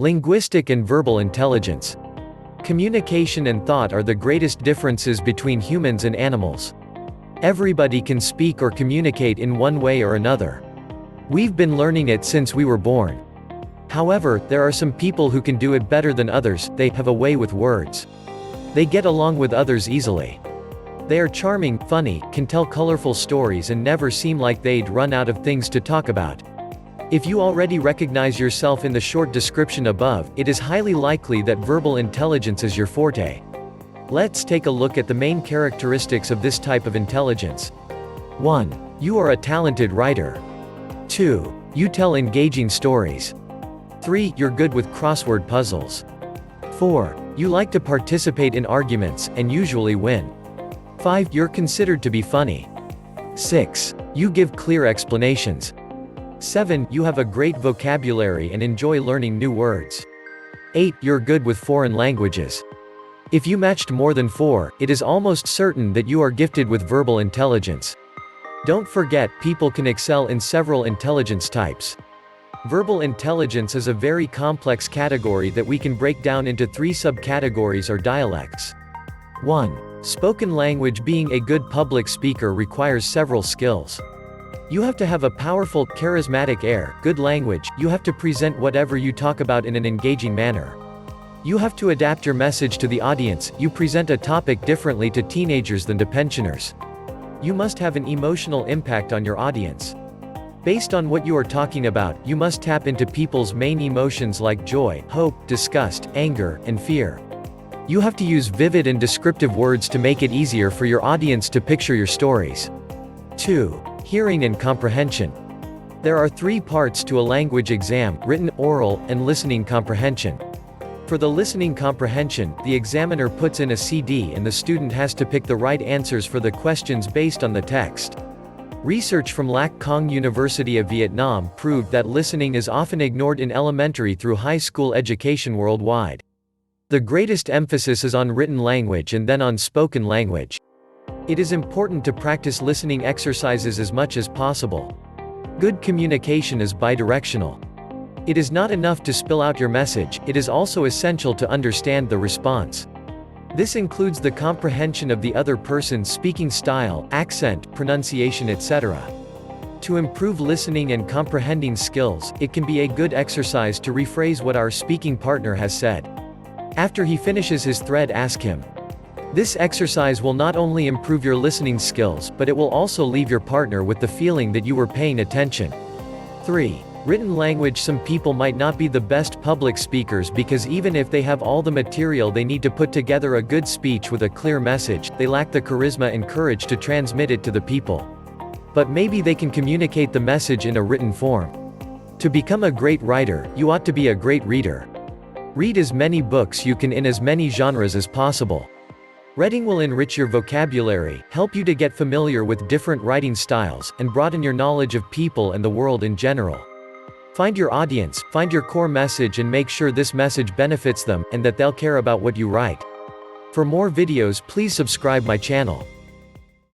Linguistic and verbal intelligence. Communication and thought are the greatest differences between humans and animals. Everybody can speak or communicate in one way or another. We've been learning it since we were born. However, there are some people who can do it better than others. They have a way with words. They get along with others easily. They are charming, funny, can tell colorful stories and never seem like they'd run out of things to talk about. If you already recognize yourself in the short description above, it is highly likely that verbal intelligence is your forte. Let's take a look at the main characteristics of this type of intelligence. 1. You are a talented writer. 2. You tell engaging stories. 3. You're good with crossword puzzles. 4. You like to participate in arguments, and usually win. 5. You're considered to be funny. 6. You give clear explanations. 7. You have a great vocabulary and enjoy learning new words. 8. You're good with foreign languages. If you matched more than 4, it is almost certain that you are gifted with verbal intelligence. Don't forget, people can excel in several intelligence types. Verbal intelligence is a very complex category that we can break down into 3 subcategories or dialects. 1. Spoken language. Being a good public speaker requires several skills. You have to have a powerful, charismatic air, good language, you have to present whatever you talk about in an engaging manner. You have to adapt your message to the audience, you present a topic differently to teenagers than to pensioners. You must have an emotional impact on your audience. Based on what you are talking about, you must tap into people's main emotions like joy, hope, disgust, anger, and fear. You have to use vivid and descriptive words to make it easier for your audience to picture your stories. 2. Hearing and comprehension. There are 3 parts to a language exam: written, oral, and listening comprehension. For the listening comprehension, the examiner puts in a CD and the student has to pick the right answers for the questions based on the text. Research from Lac Cong University of Vietnam proved that listening is often ignored in elementary through high school education worldwide. The greatest emphasis is on written language and then on spoken language. It is important to practice listening exercises as much as possible. Good communication is bidirectional. It is not enough to spill out your message, it is also essential to understand the response. This includes the comprehension of the other person's speaking style, accent, pronunciation, etc. To improve listening and comprehending skills, it can be a good exercise to rephrase what our speaking partner has said. After he finishes his thread, ask him. This exercise will not only improve your listening skills, but it will also leave your partner with the feeling that you were paying attention. 3. Written language. Some people might not be the best public speakers because even if they have all the material they need to put together a good speech with a clear message, they lack the charisma and courage to transmit it to the people. But maybe they can communicate the message in a written form. To become a great writer, you ought to be a great reader. Read as many books you can in as many genres as possible. Reading will enrich your vocabulary, help you to get familiar with different writing styles, and broaden your knowledge of people and the world in general. Find your audience, find your core message and make sure this message benefits them, and that they'll care about what you write. For more videos, please subscribe my channel.